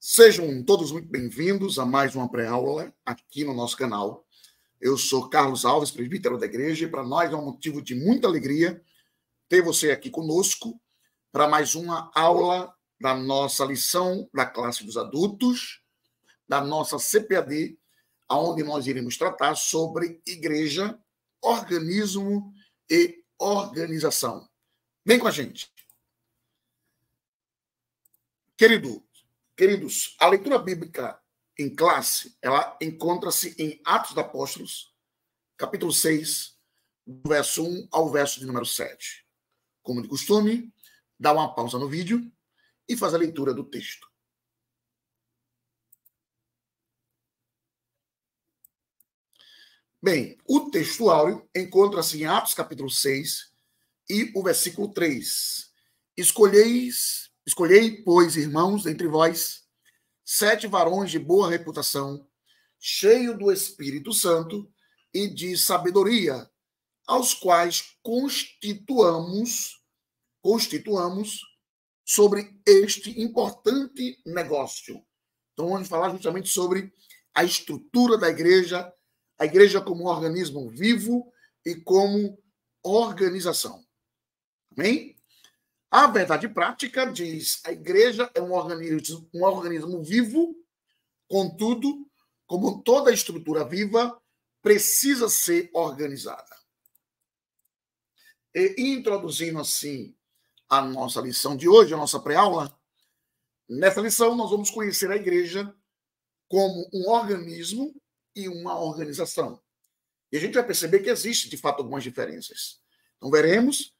Sejam todos muito bem-vindos a mais uma pré-aula aqui no nosso canal. Eu sou Carlos Alves, presbítero da igreja, e para nós é um motivo de muita alegria ter você aqui conosco para mais uma aula da nossa lição da classe dos adultos, da nossa CPAD, onde nós iremos tratar sobre igreja, organismo e organização. Vem com a gente. Queridos, a leitura bíblica em classe, ela encontra-se em Atos dos Apóstolos, capítulo 6, do verso 1 ao verso de número 7. Como de costume, dá uma pausa no vídeo e faz a leitura do texto. Bem, o texto áureo encontra-se em Atos, capítulo 6, e o versículo 3. Escolhei, pois, irmãos, entre vós, 7 varões de boa reputação, cheios do Espírito Santo e de sabedoria, aos quais constituamos sobre este importante negócio. Então, vamos falar justamente sobre a estrutura da igreja, a igreja como um organismo vivo e como organização. Amém? A verdade prática diz: a igreja é um organismo vivo, contudo, como toda estrutura viva, precisa ser organizada. E introduzindo assim a nossa lição de hoje, a nossa pré-aula, nessa lição nós vamos conhecer a igreja como um organismo e uma organização. E a gente vai perceber que existe, de fato, algumas diferenças. Então, veremos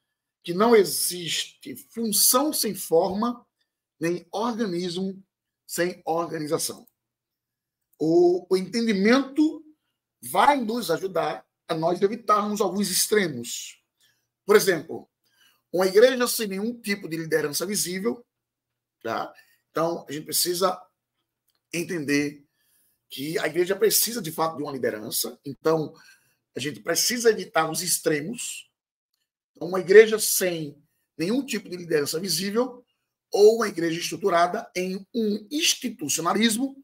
que não existe função sem forma, nem organismo sem organização. O entendimento vai nos ajudar a nós evitarmos alguns extremos. Por exemplo, uma igreja sem nenhum tipo de liderança visível, tá? Então, a gente precisa entender que a igreja precisa, de fato, de uma liderança. Então, a gente precisa evitar os extremos. Então, uma igreja sem nenhum tipo de liderança visível ou uma igreja estruturada em um institucionalismo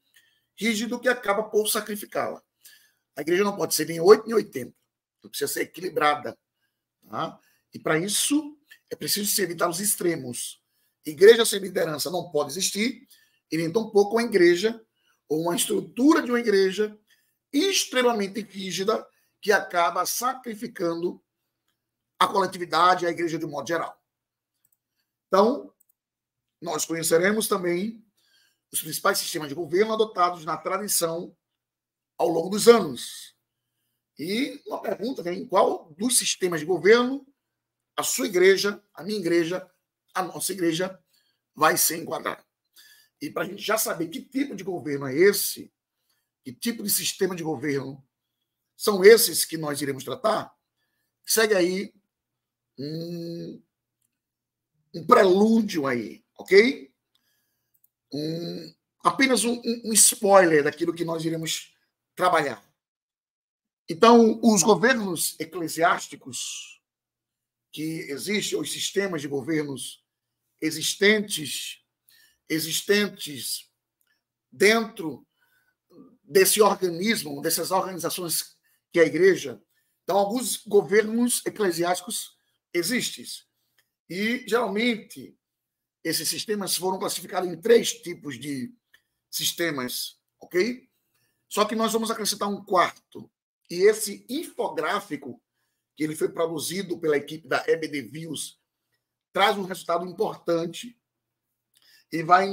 rígido que acaba por sacrificá-la. A igreja não pode ser nem 8 nem 80. Precisa ser equilibrada. Tá? E, para isso, é preciso se evitar os extremos. Igreja sem liderança não pode existir, e nem tampouco uma igreja ou uma estrutura de uma igreja extremamente rígida que acaba sacrificando a coletividade e a igreja de um modo geral. Então, nós conheceremos também os principais sistemas de governo adotados na tradição ao longo dos anos. E uma pergunta vem: qual dos sistemas de governo a sua igreja, a minha igreja, a nossa igreja vai se enquadrar? E para a gente já saber que tipo de governo é esse, que tipo de sistema de governo são esses que nós iremos tratar, segue aí um prelúdio aí, ok? Apenas um spoiler daquilo que nós iremos trabalhar. Então, os governos eclesiásticos que existem, os sistemas de governos existentes dentro desse organismo, dessas organizações que é a igreja. Então, alguns governos eclesiásticos existem. E, geralmente, esses sistemas foram classificados em 3 tipos de sistemas, ok? Só que nós vamos acrescentar um quarto. E esse infográfico, que ele foi produzido pela equipe da EBD Views, traz um resultado importante e vai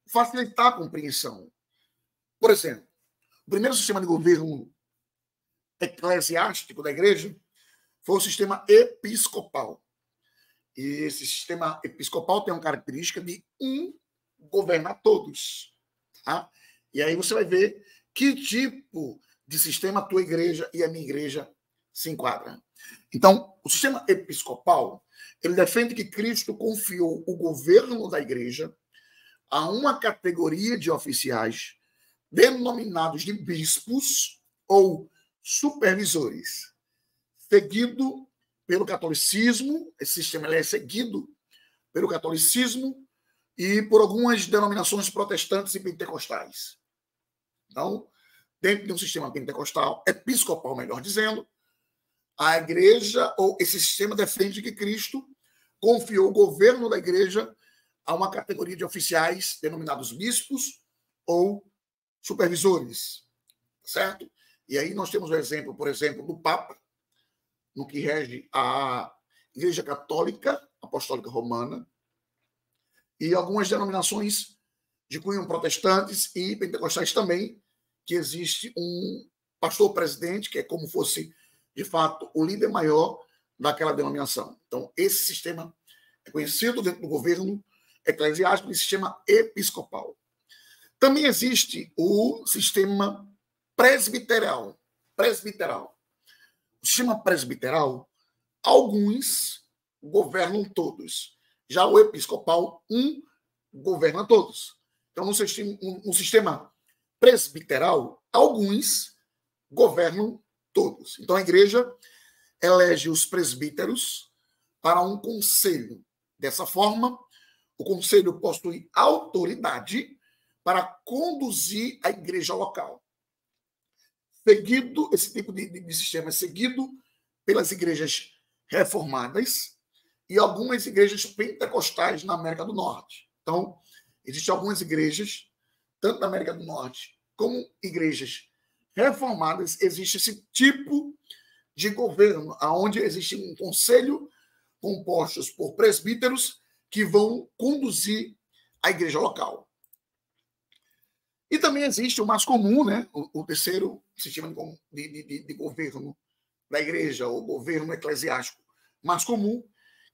facilitar a compreensão. Por exemplo, o primeiro sistema de governo eclesiástico da igreja foi o sistema episcopal. E esse sistema episcopal tem uma característica de governar todos. Tá? E aí você vai ver que tipo de sistema a tua igreja e a minha igreja se enquadram. Então, o sistema episcopal, ele defende que Cristo confiou o governo da igreja a uma categoria de oficiais denominados de bispos ou supervisores, seguido pelo catolicismo. Esse sistema é seguido pelo catolicismo, e por algumas denominações protestantes e pentecostais. Então, dentro de um sistema pentecostal, episcopal, melhor dizendo, a igreja, ou esse sistema defende que Cristo confiou o governo da igreja a uma categoria de oficiais denominados bispos ou supervisores, certo? E aí nós temos o exemplo, por exemplo, do Papa, no que rege a Igreja Católica Apostólica Romana, e algumas denominações de cunho protestantes e pentecostais também, que existe um pastor-presidente, que é como fosse, de fato, o líder maior daquela denominação. Então, esse sistema é conhecido dentro do governo eclesiástico de sistema episcopal. Também existe o sistema presbiteral. O sistema presbiteral, alguns governam todos. Já o episcopal, um governa todos. Então, no sistema presbiteral, alguns governam todos. Então, a igreja elege os presbíteros para um conselho. Dessa forma, o conselho possui autoridade para conduzir a igreja local. Esse tipo de sistema é seguido pelas igrejas reformadas e algumas igrejas pentecostais na América do Norte. Então, existem algumas igrejas, tanto na América do Norte como igrejas reformadas, existe esse tipo de governo, onde existe um conselho compostos por presbíteros que vão conduzir a igreja local. E também existe o mais comum, né? O terceiro sistema de governo da igreja, o governo eclesiástico mais comum,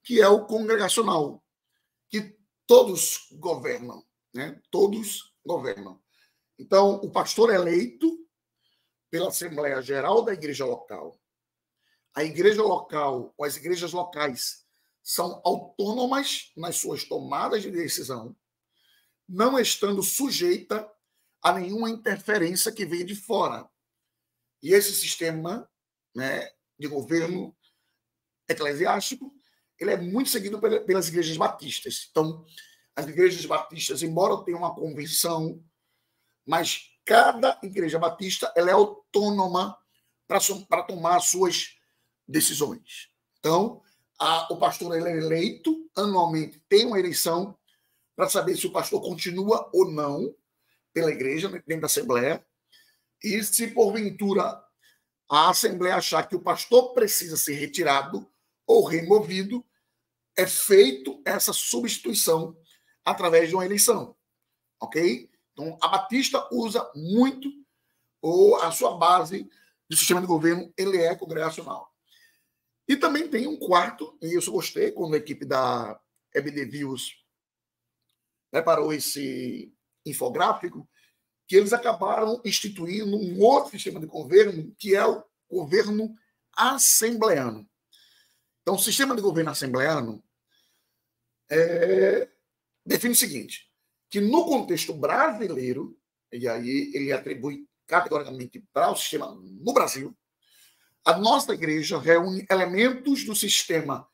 que é o congregacional, que todos governam, né? Todos governam. Então, o pastor é eleito pela Assembleia Geral da igreja local. A igreja local, ou as igrejas locais, são autônomas nas suas tomadas de decisão, não estando sujeita a nenhuma interferência que venha de fora. E esse sistema, né, de governo eclesiástico, ele é muito seguido pelas igrejas batistas. Então, as igrejas batistas, embora tenham uma convenção, mas cada igreja batista ela é autônoma para tomar as suas decisões. Então, o pastor ele é eleito anualmente, tem uma eleição para saber se o pastor continua ou não pela igreja, dentro da Assembleia, e se porventura a Assembleia achar que o pastor precisa ser retirado ou removido, é feito essa substituição através de uma eleição, ok? Então, a Batista usa muito, ou a sua base de sistema de governo, ele é congregacional. E também tem um quarto, e isso eu gostei, quando a equipe da EBD Views preparou esse infográfico, que eles acabaram instituindo um outro sistema de governo, que é o governo assembleano. Então, o sistema de governo assembleano define o seguinte, que no contexto brasileiro, e aí ele atribui categoricamente para o sistema no Brasil, a nossa igreja reúne elementos do sistema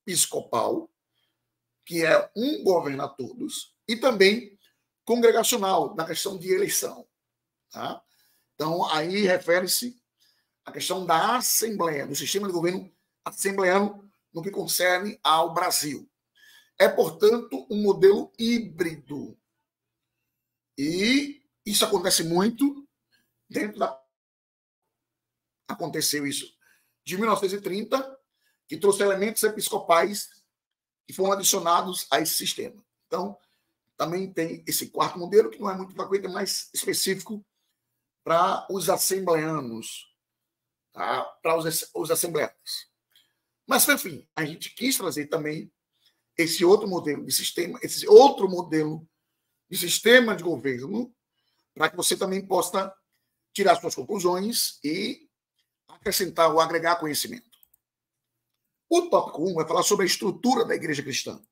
episcopal, que é um governa a todos, e também congregacional, na questão de eleição. Tá? Então, aí refere-se à questão da Assembleia, do sistema de governo assembleano, no que concerne ao Brasil. É, portanto, um modelo híbrido. E isso acontece muito dentro da... Aconteceu isso de 1930, que trouxe elementos episcopais que foram adicionados a esse sistema. Então, também tem esse quarto modelo, que não é muito frequente, é mais específico para os assembleanos, tá? Para os assembleanos. Mas, enfim, a gente quis trazer também esse outro modelo de sistema, esse outro modelo de sistema de governo, para que você também possa tirar suas conclusões e acrescentar ou agregar conhecimento. O tópico 1 vai falar sobre a estrutura da igreja cristã.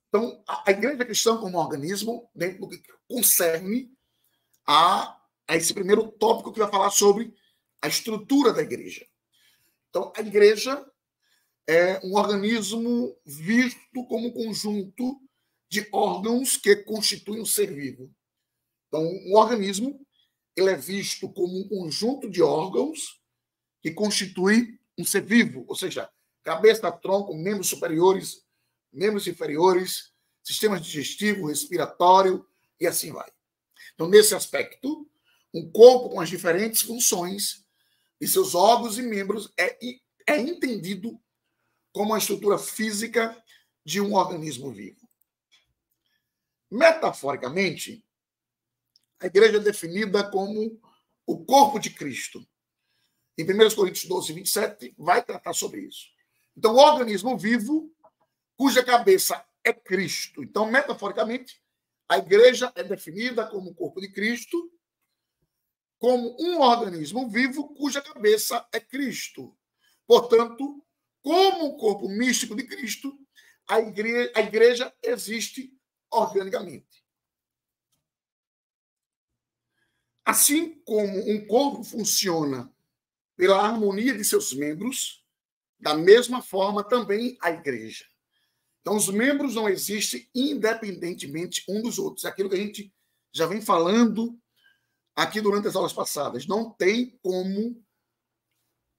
Então, a igreja cristã como organismo, dentro do que concerne a esse primeiro tópico que vai falar sobre a estrutura da igreja. Então, a igreja é um organismo visto como um conjunto de órgãos que constituem um ser vivo. Então, um organismo ele é visto como um conjunto de órgãos que constitui um ser vivo, ou seja, cabeça, tronco, membros superiores, membros inferiores, sistema digestivo, respiratório e assim vai. Então, nesse aspecto, um corpo com as diferentes funções de seus órgãos e membros é entendido como a estrutura física de um organismo vivo. Metaforicamente, a igreja é definida como o corpo de Cristo. Em 1 Coríntios 12, 27, vai tratar sobre isso. Então, o organismo vivo, cuja cabeça é Cristo. Então, metaforicamente, a igreja é definida como o corpo de Cristo, como um organismo vivo cuja cabeça é Cristo. Portanto, como o corpo místico de Cristo, a igreja existe organicamente. Assim como um corpo funciona pela harmonia de seus membros, da mesma forma também a igreja. Então, os membros não existem independentemente um dos outros. É aquilo que a gente já vem falando aqui durante as aulas passadas. Não tem como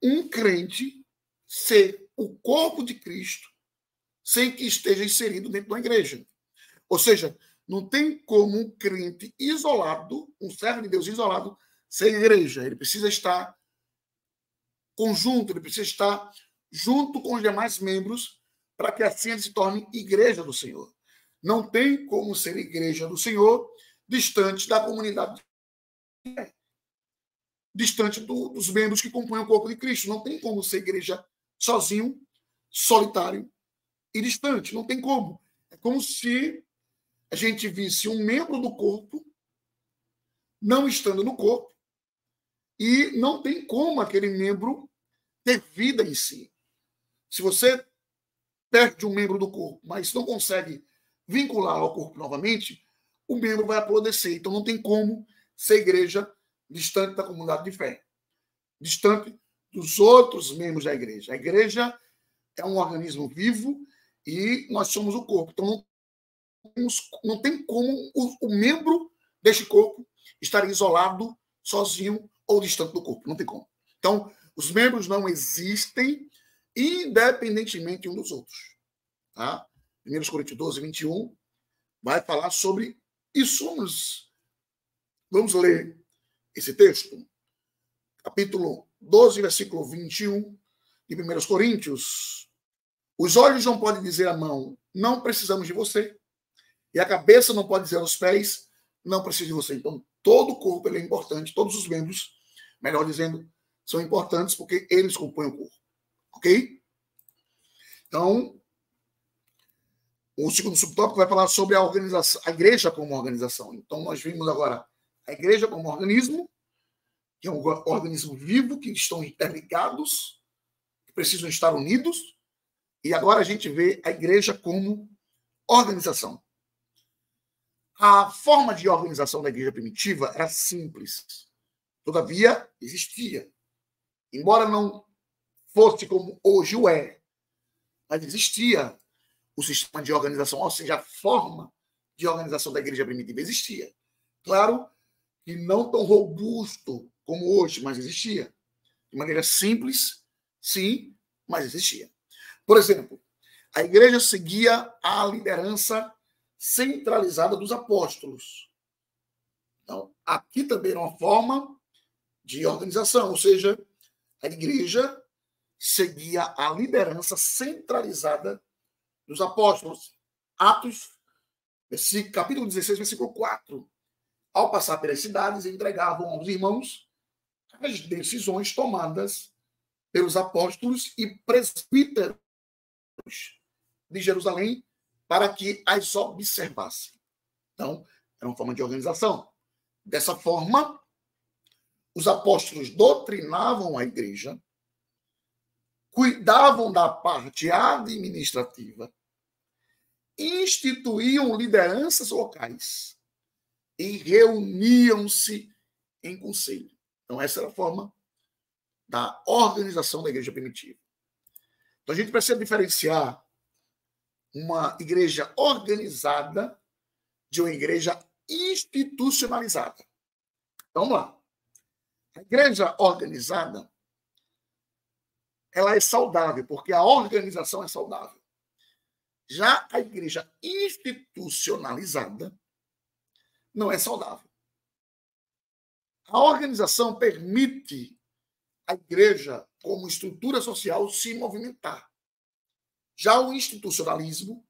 um crente ser o corpo de Cristo sem que esteja inserido dentro da igreja. Ou seja, não tem como um crente isolado, um servo de Deus isolado, ser igreja. Ele precisa estar conjunto, ele precisa estar junto com os demais membros para que assim ele se torne igreja do Senhor. Não tem como ser igreja do Senhor distante da comunidade, distante dos membros que compõem o corpo de Cristo. Não tem como ser igreja sozinho, solitário e distante. Não tem como. É como se a gente visse um membro do corpo não estando no corpo e não tem como aquele membro ter vida em si. Se você perde um membro do corpo, mas não consegue vincular ao corpo novamente, o membro vai apodrecer. Então não tem como ser igreja distante da comunidade de fé, distante dos outros membros da igreja. A igreja é um organismo vivo e nós somos o corpo. Então não tem como o membro deste corpo estar isolado, sozinho ou distante do corpo. Não tem como. Então, os membros não existem independentemente um dos outros. Tá? 1 Coríntios 12, 21 vai falar sobre isso. Vamos ler esse texto. Capítulo 12, versículo 21 de 1 Coríntios. Os olhos não podem dizer à mão, não precisamos de você. E a cabeça não pode dizer aos pés, não preciso de você. Então, todo o corpo ele é importante, todos os membros, melhor dizendo, são importantes porque eles compõem o corpo. Ok? Então, o segundo subtópico vai falar sobre a organização, a igreja como organização. Então, nós vimos agora a igreja como organismo, que é um organismo vivo, que estão interligados, que precisam estar unidos. E agora a gente vê a igreja como organização. A forma de organização da igreja primitiva era simples. Todavia, existia. Embora não fosse como hoje o é, mas existia o sistema de organização, ou seja, a forma de organização da igreja primitiva existia. Claro que não tão robusto como hoje, mas existia. De maneira simples, sim, mas existia. Por exemplo, a igreja seguia a liderança centralizada dos apóstolos. Então, aqui também era uma forma de organização, ou seja, a igreja seguia a liderança centralizada dos apóstolos. Atos, capítulo 16, versículo 4. Ao passar pelas cidades, entregavam aos irmãos as decisões tomadas pelos apóstolos e presbíteros de Jerusalém para que as observassem. Então, era uma forma de organização. Dessa forma, os apóstolos doutrinavam a igreja, cuidavam da parte administrativa, instituíam lideranças locais e reuniam-se em conselho. Então, essa era a forma da organização da igreja primitiva. Então, a gente precisa diferenciar uma igreja organizada de uma igreja institucionalizada. Vamos lá. A igreja organizada, ela é saudável, porque a organização é saudável. Já a igreja institucionalizada não é saudável. A organização permite a igreja, como estrutura social, se movimentar. Já o institucionalismo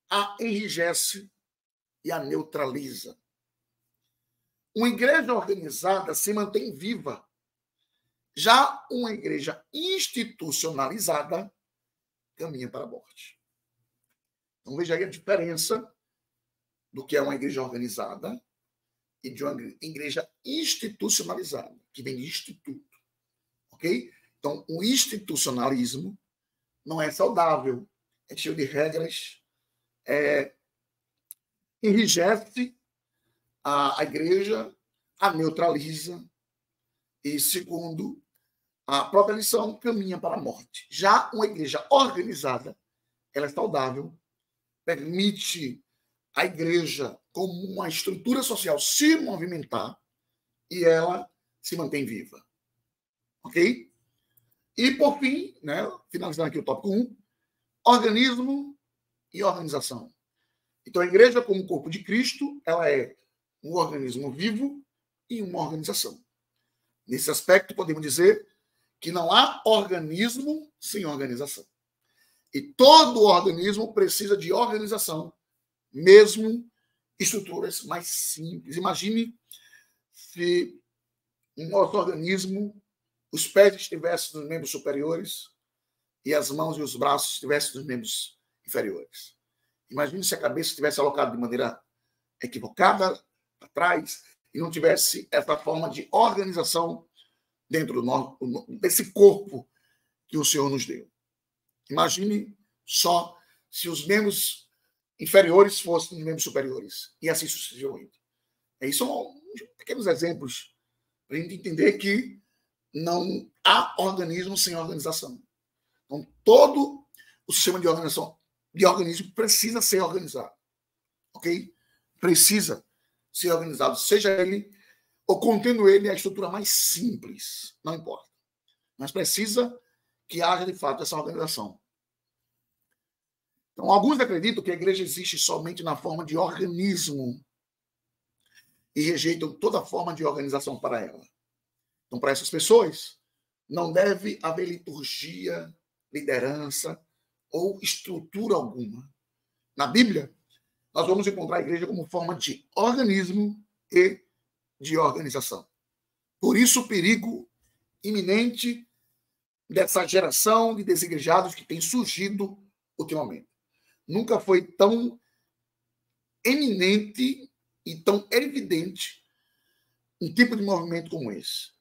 a enrijece e a neutraliza. Uma igreja organizada se mantém viva. Já uma igreja institucionalizada caminha para a morte. Então veja aí a diferença do que é uma igreja organizada e de uma igreja institucionalizada, que vem de instituto. Ok? Então, o institucionalismo não é saudável, é cheio de regras, enrijece a igreja, a neutraliza e, segundo a própria lição, caminha para a morte. Já uma igreja organizada, ela é saudável, permite a igreja, como uma estrutura social, se movimentar e ela se mantém viva. Ok? E, por fim, né, finalizando aqui o tópico 1, organismo e organização. Então, a igreja, como corpo de Cristo, ela é um organismo vivo e uma organização. Nesse aspecto, podemos dizer que não há organismo sem organização. E todo organismo precisa de organização, mesmo estruturas mais simples. Imagine se no nosso organismo os pés estivessem nos membros superiores e as mãos e os braços estivessem nos membros inferiores. Imagine se a cabeça estivesse alocada de maneira equivocada para trás e não tivesse essa forma de organização dentro desse corpo que o Senhor nos deu. Imagine só se os membros inferiores fossem os membros superiores e assim sucessivamente. Isso são pequenos exemplos para a gente entender que não há organismo sem organização. Então, todo o sistema de organização de organismo precisa ser organizado. Ok? Precisa ser organizado, seja ele ou contendo ele a estrutura mais simples, não importa. Mas precisa que haja, de fato, essa organização. Então, alguns acreditam que a igreja existe somente na forma de organismo e rejeitam toda forma de organização para ela. Então, para essas pessoas, não deve haver liturgia, liderança ou estrutura alguma. Na Bíblia, nós vamos encontrar a igreja como forma de organismo e de organização. Por isso, o perigo iminente dessa geração de desigrejados que tem surgido ultimamente. Nunca foi tão eminente e tão evidente um tipo de movimento como esse.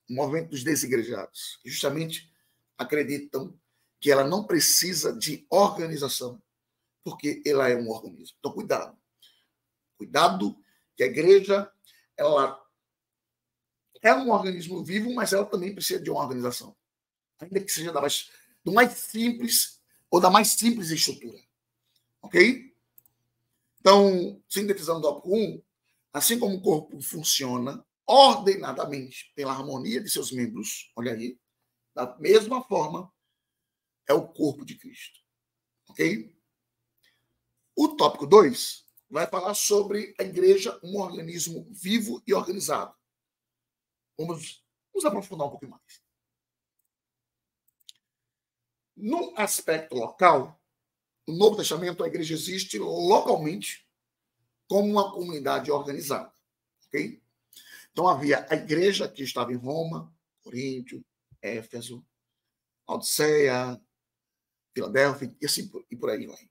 O movimento dos desigrejados. Que justamente acreditam que ela não precisa de organização, porque ela é um organismo. Então, cuidado. Cuidado que a igreja, ela é um organismo vivo, mas ela também precisa de uma organização. Ainda que seja do mais simples ou da mais simples estrutura. Ok? Então, sintetizando o tópico 1, assim como o corpo funciona ordenadamente pela harmonia de seus membros, olha aí, da mesma forma é o corpo de Cristo. Ok? O tópico 2 vai falar sobre a igreja, um organismo vivo e organizado. Vamos aprofundar um pouquinho mais. No aspecto local, no Novo Testamento, a igreja existe localmente como uma comunidade organizada. Ok? Então, havia a igreja que estava em Roma, Coríntio, Éfeso, Laodiceia, Filadélfia, e assim e por aí vai.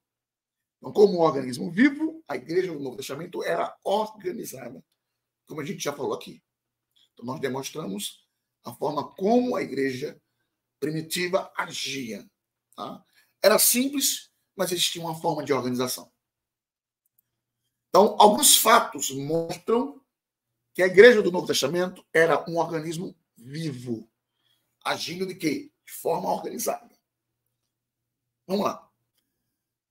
Então, como um organismo vivo, a igreja do Novo Testamento era organizada, como a gente já falou aqui. Então, nós demonstramos a forma como a igreja primitiva agia. Tá? Era simples, mas existia uma forma de organização. Então, alguns fatos mostram que a igreja do Novo Testamento era um organismo vivo, agindo de quê? De forma organizada. Vamos lá.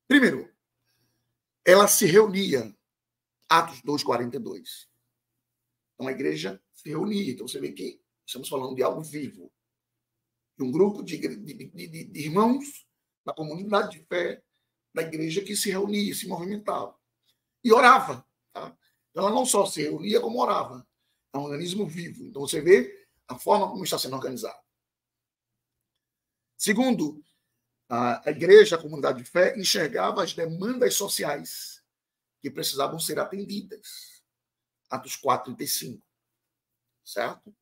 Primeiro, ela se reunia, Atos 2:42. Então, a igreja se reunia. Então, você vê que estamos falando de algo vivo. De um grupo de irmãos da comunidade de fé da igreja que se reunia, se movimentava. E orava. Tá? Ela não só se reunia, como orava. É um organismo vivo. Então, você vê a forma como está sendo organizado. Segundo, a igreja, a comunidade de fé, enxergava as demandas sociais que precisavam ser atendidas. Atos 4:35. Certo?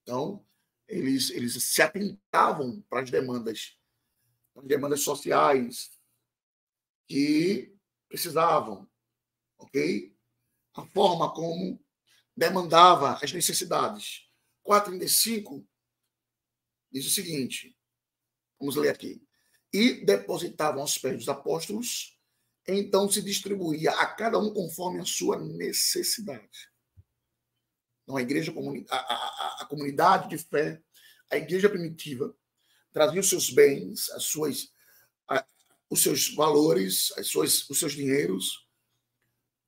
Então, eles se atentavam para as demandas sociais que precisavam, ok? A forma como demandava as necessidades. 4:35 diz o seguinte, vamos ler aqui. E depositavam aos pés dos apóstolos, então se distribuía a cada um conforme a sua necessidade. Então, a igreja, a comunidade de fé, a igreja primitiva, trazia os seus bens, os seus valores, os seus dinheiros,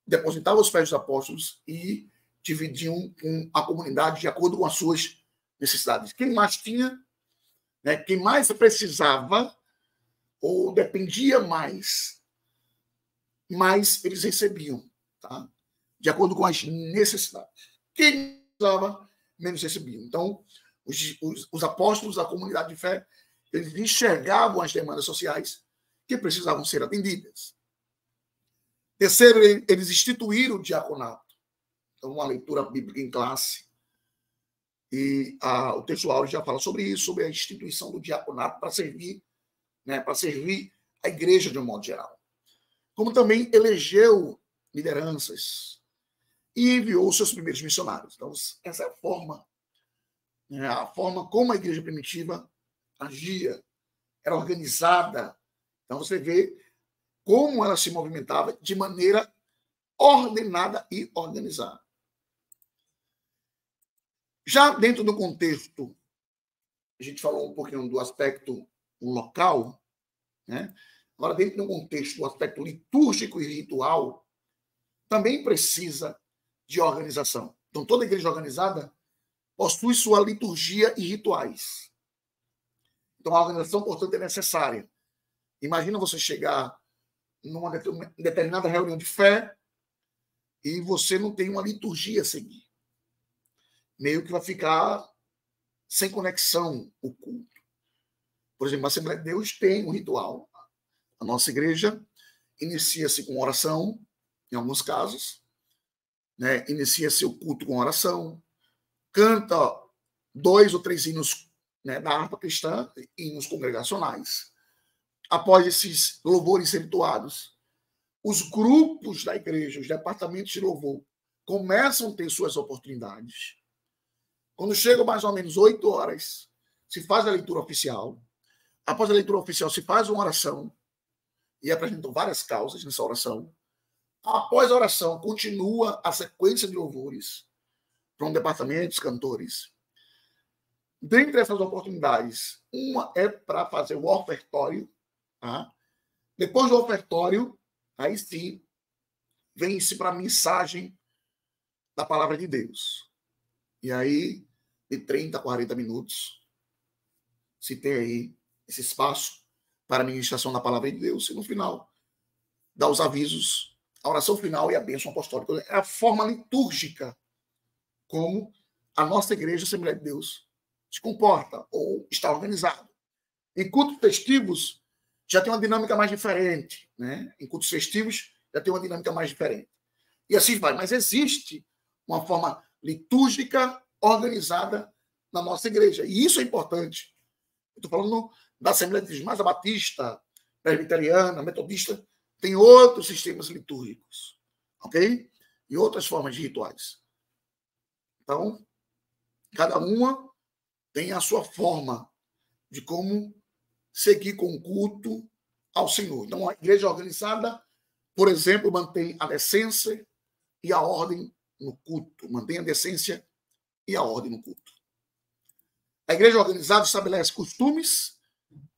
depositava aos pés dos apóstolos e dividiam com a comunidade de acordo com as suas necessidades. Quem mais tinha, né, quem mais precisava ou dependia mais eles recebiam, tá? De acordo com as necessidades. Quem precisava, menos recebiam. Então, os apóstolos da comunidade de fé, eles enxergavam as demandas sociais que precisavam ser atendidas. Terceiro, eles instituíram o diaconato. Então, uma leitura bíblica em classe. E o texto áureo já fala sobre isso, sobre a instituição do diaconato para servir, né, para servir a igreja de um modo geral. Como também elegeu lideranças e enviou os seus primeiros missionários. Então, essa é a forma, né, a forma como a igreja primitiva agia, era organizada. Então, você vê como ela se movimentava de maneira ordenada e organizada. Já dentro do contexto, a gente falou um pouquinho do aspecto local, né? Agora, dentro do contexto do aspecto litúrgico e ritual, também precisa de organização. Então, toda igreja organizada possui sua liturgia e rituais. Então, a organização, portanto, é necessária. Imagina você chegar numa determinada reunião de fé e você não tem uma liturgia a seguir. Meio que vai ficar sem conexão o culto. Por exemplo, a Assembleia de Deus tem um ritual. A nossa igreja inicia-se com oração, em alguns casos, né? Inicia-se o culto com oração, canta 2 ou 3 hinos, né, da harpa cristã, hinos congregacionais. Após esses louvores serem entoados, os grupos da igreja, os departamentos de louvor, começam a ter suas oportunidades. Quando chegam mais ou menos 8 horas, se faz a leitura oficial. Após a leitura oficial, se faz uma oração e apresentam várias causas nessa oração. Após a oração, continua a sequência de louvores para um departamento dos cantores. Dentre essas oportunidades, uma é para fazer o ofertório. Tá? Depois do ofertório, aí sim, vem-se para a mensagem da palavra de Deus. E aí, de 30 a 40 minutos, se tem aí esse espaço para a ministração da palavra de Deus, e no final, dá os avisos, a oração final e a bênção apostólica. É a forma litúrgica como a nossa igreja, a Assembleia de Deus, se comporta ou está organizada. Em cultos festivos, já tem uma dinâmica mais diferente. Né? Em cultos festivos, já tem uma dinâmica mais diferente. E assim vai. Mas existe uma forma litúrgica organizada na nossa igreja. E isso é importante. Eu estou falando da Assembleia de Deus, mas a Batista, Presbiteriana, Metodista, tem outros sistemas litúrgicos, ok? E outras formas de rituais. Então, cada uma tem a sua forma de como seguir com o culto ao Senhor. Então, a igreja organizada, por exemplo, mantém a decência e a ordem no culto. Mantém a decência e a ordem no culto. A igreja organizada estabelece costumes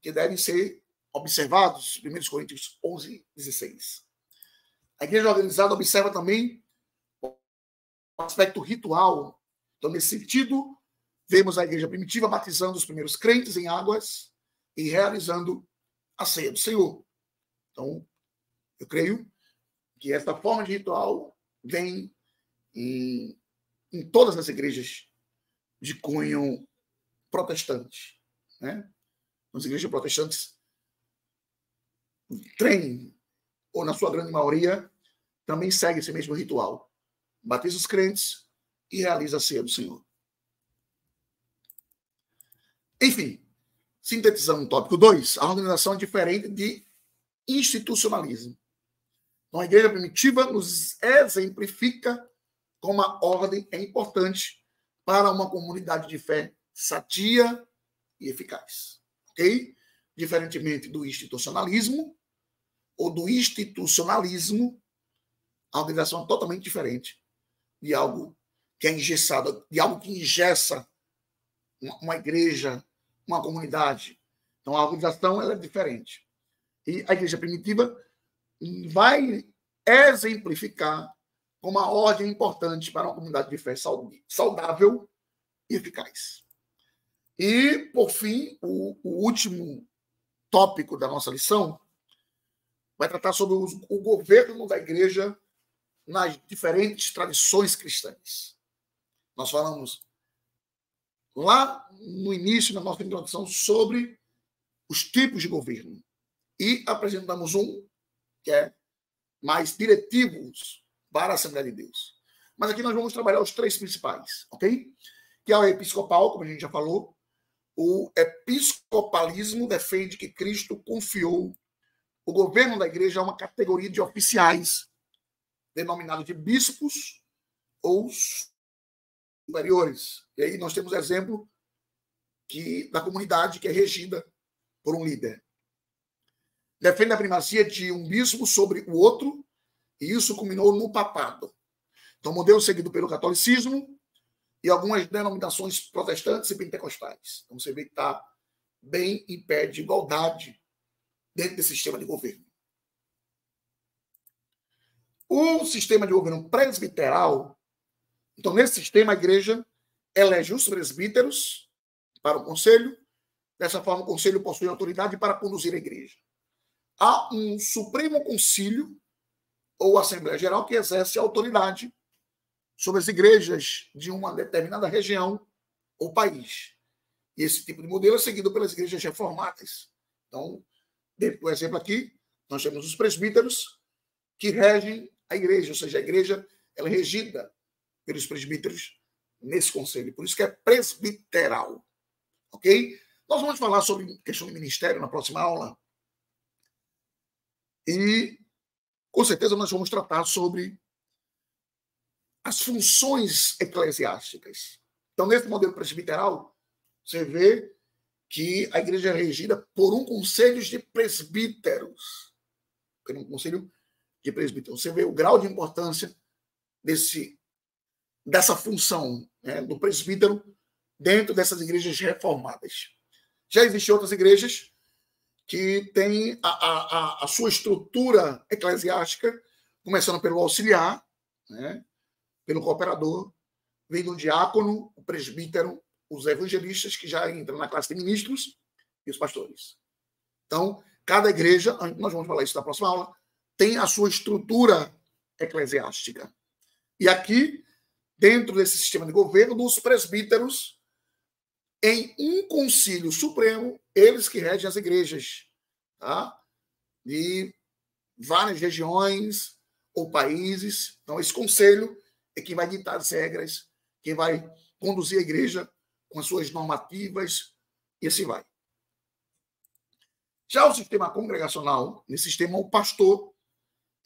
que devem ser observados, 1 Coríntios 11, 16. A igreja organizada observa também o aspecto ritual. Então, nesse sentido, vemos a igreja primitiva batizando os primeiros crentes em águas e realizando a ceia do Senhor. Então, eu creio que essa forma de ritual vem em todas as igrejas de cunho protestante, né? As igrejas protestantes têm, ou na sua grande maioria, também segue esse mesmo ritual. Batiza os crentes e realiza a ceia do Senhor. Enfim, sintetizando o tópico 2, a organização é diferente de institucionalismo. Então, a igreja primitiva nos exemplifica como a ordem é importante para uma comunidade de fé sadia e eficaz. Ok? Diferentemente do institucionalismo, ou do institucionalismo, a organização é totalmente diferente de algo que é engessado, de algo que engessa uma igreja, uma comunidade. Então, a organização ela é diferente. E a igreja primitiva vai exemplificar como a ordem é importante para uma comunidade de fé saudável e eficaz. E, por fim, o último tópico da nossa lição vai tratar sobre o governo da igreja nas diferentes tradições cristãs. Nós falamos lá no início, na nossa introdução, sobre os tipos de governo. E apresentamos um que é mais diretivos para a Assembleia de Deus. Mas aqui nós vamos trabalhar os três principais, ok? Que é o episcopal, como a gente já falou. O episcopalismo defende que Cristo confiou o governo da igreja a uma categoria de oficiais, denominados de bispos ou superiores. E aí nós temos exemplo da comunidade que é regida por um líder. Defende a primazia de um bispo sobre o outro, e isso culminou no papado. Então, modelo seguido pelo catolicismo e algumas denominações protestantes e pentecostais. Então, você vê que está bem em pé de igualdade dentro desse sistema de governo. O sistema de governo presbiteral, então, nesse sistema, a igreja elege os presbíteros para o conselho. Dessa forma, o conselho possui autoridade para conduzir a igreja. Há um Supremo Concílio, ou Assembleia Geral, que exerce autoridade sobre as igrejas de uma determinada região ou país. E esse tipo de modelo é seguido pelas igrejas reformadas. Então, dentro do exemplo aqui, nós temos os presbíteros que regem a igreja, ou seja, a igreja ela é regida pelos presbíteros nesse conselho. Por isso que é presbiteral. Ok? Nós vamos falar sobre questão de ministério na próxima aula. E, com certeza, nós vamos tratar sobre as funções eclesiásticas. Então, nesse modelo presbiteral, você vê que a igreja é regida por um conselho de presbíteros. Um conselho de presbíteros. Você vê o grau de importância dessa função, né, do presbítero dentro dessas igrejas reformadas. Já existem outras igrejas que têm a sua estrutura eclesiástica, começando pelo auxiliar, né, pelo cooperador, vem do diácono, o presbítero, os evangelistas, que já entram na classe de ministros, e os pastores. Então, cada igreja, nós vamos falar isso na próxima aula, tem a sua estrutura eclesiástica. E aqui, dentro desse sistema de governo, dos presbíteros, em um concílio supremo, eles que regem as igrejas, tá? De várias regiões ou países. Então, esse conselho é quem vai ditar as regras, quem vai conduzir a igreja com as suas normativas, e assim vai. Já o sistema congregacional, nesse sistema, o pastor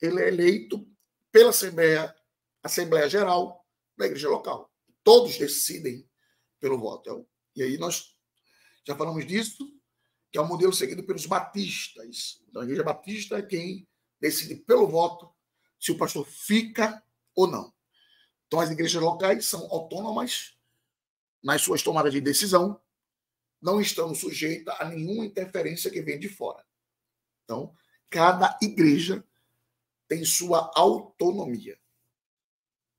ele é eleito pela Assembleia Geral da igreja local. Todos decidem pelo voto. E aí nós já falamos disso, que é o modelo seguido pelos batistas. Então, a igreja batista é quem decide pelo voto se o pastor fica ou não. Então, as igrejas locais são autônomas nas suas tomadas de decisão, não estão sujeitas a nenhuma interferência que vem de fora. Então, cada igreja tem sua autonomia.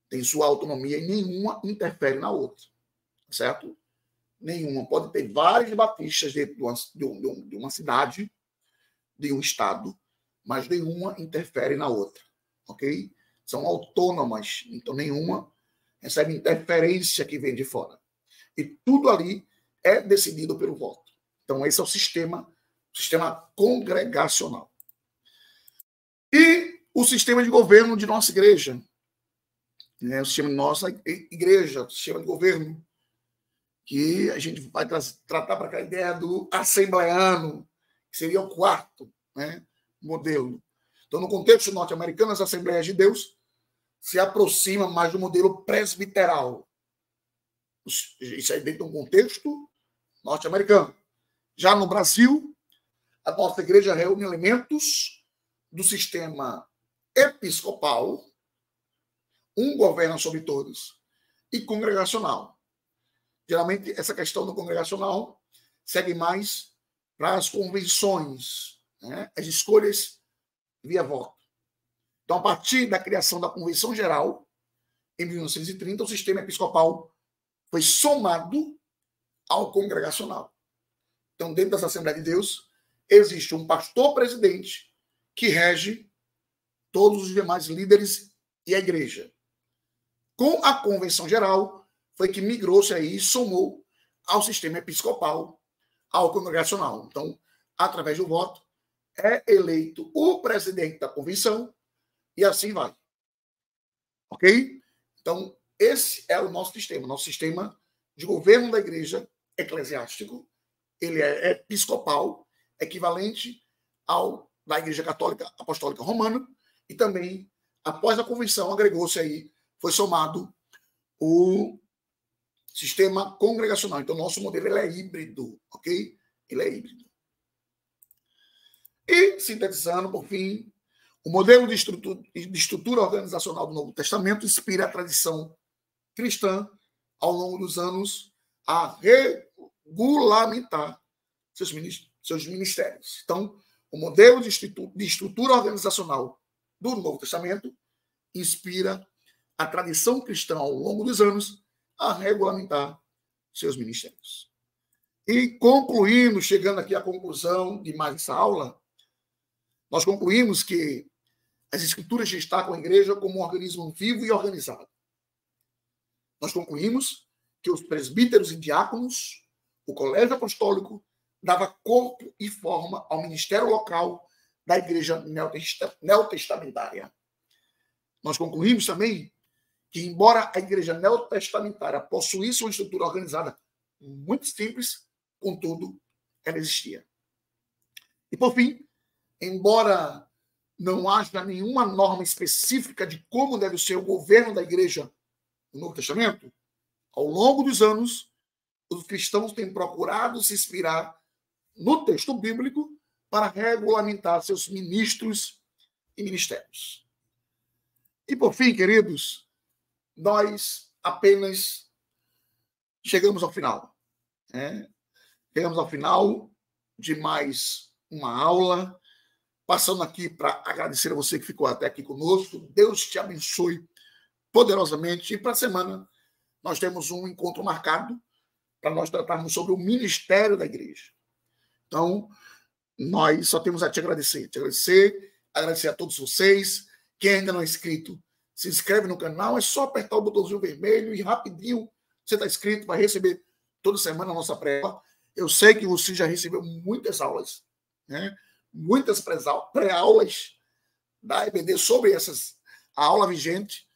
Tem sua autonomia e nenhuma interfere na outra. Certo? Nenhuma. Pode ter vários batistas dentro de uma cidade, de um estado, mas nenhuma interfere na outra. Ok? São autônomas. Então, nenhuma recebe interferência que vem de fora. E tudo ali é decidido pelo voto. Então, esse é o sistema congregacional. E o sistema de governo de nossa igreja. O sistema de nossa igreja, o sistema de governo, que a gente vai tratar para cá a ideia do assembleano, que seria o quarto, né, modelo. Então, no contexto norte-americano, as Assembleias de Deus se aproximam mais do modelo presbiteral. Isso aí dentro de um contexto norte-americano. Já no Brasil, a nossa igreja reúne elementos do sistema episcopal, um governa sobre todos, e congregacional. Geralmente, essa questão do congregacional segue mais para as convenções, né? As escolhas via voto. Então, a partir da criação da Convenção Geral, em 1930, o sistema episcopal foi somado ao congregacional. Então, dentro dessa Assembleia de Deus, existe um pastor-presidente que rege todos os demais líderes e a igreja. Com a Convenção Geral, foi que migrou-se aí e somou ao sistema episcopal, ao congregacional. Então, através do voto, é eleito o presidente da convenção e assim vai. Ok? Então, esse é o nosso sistema de governo da igreja eclesiástico. Ele é episcopal, equivalente ao da Igreja Católica Apostólica Romana, e também, após a convenção, agregou-se aí, foi somado o sistema congregacional. Então, nosso modelo ele é híbrido, ok? Ele é híbrido. E, sintetizando, por fim, o modelo de estrutura organizacional do Novo Testamento inspira a tradição cristã ao longo dos anos a regulamentar seus ministérios. Então, o modelo de estrutura organizacional do Novo Testamento inspira a tradição cristã ao longo dos anos a regulamentar seus ministérios. E concluindo, chegando aqui à conclusão de mais essa aula, nós concluímos que as Escrituras destacam a igreja como um organismo vivo e organizado. Nós concluímos que os presbíteros e diáconos, o colégio apostólico, dava corpo e forma ao ministério local da igreja neotestamentária. Nós concluímos também que, embora a igreja neotestamentária possuísse uma estrutura organizada muito simples, contudo, ela existia. E, por fim, embora não haja nenhuma norma específica de como deve ser o governo da igreja no Novo Testamento, ao longo dos anos, os cristãos têm procurado se inspirar no texto bíblico para regulamentar seus ministros e ministérios. E, por fim, queridos, nós apenas chegamos ao final. Chegamos ao final de mais uma aula, passando aqui para agradecer a você que ficou até aqui conosco. Deus te abençoe poderosamente. E para a semana, nós temos um encontro marcado para nós tratarmos sobre o ministério da igreja. Então, nós só temos a te agradecer. Agradecer a todos vocês. Quem ainda não é inscrito, se inscreve no canal. É só apertar o botãozinho vermelho e rapidinho você está inscrito, vai receber toda semana a nossa pré-aula. Eu sei que você já recebeu muitas aulas, né? Muitas pré-aulas da EBD sobre a aula vigente,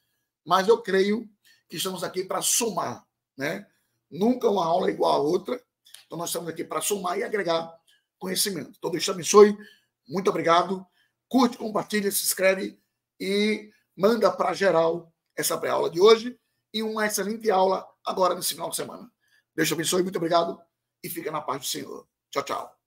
mas eu creio que estamos aqui para somar, né? Nunca uma aula é igual a outra, então nós estamos aqui para somar e agregar conhecimento. Então, Deus te abençoe, muito obrigado, curte, compartilha, se inscreve e manda para geral essa pré-aula de hoje e uma excelente aula agora nesse final de semana. Deus te abençoe, muito obrigado e fica na paz do Senhor. Tchau, tchau.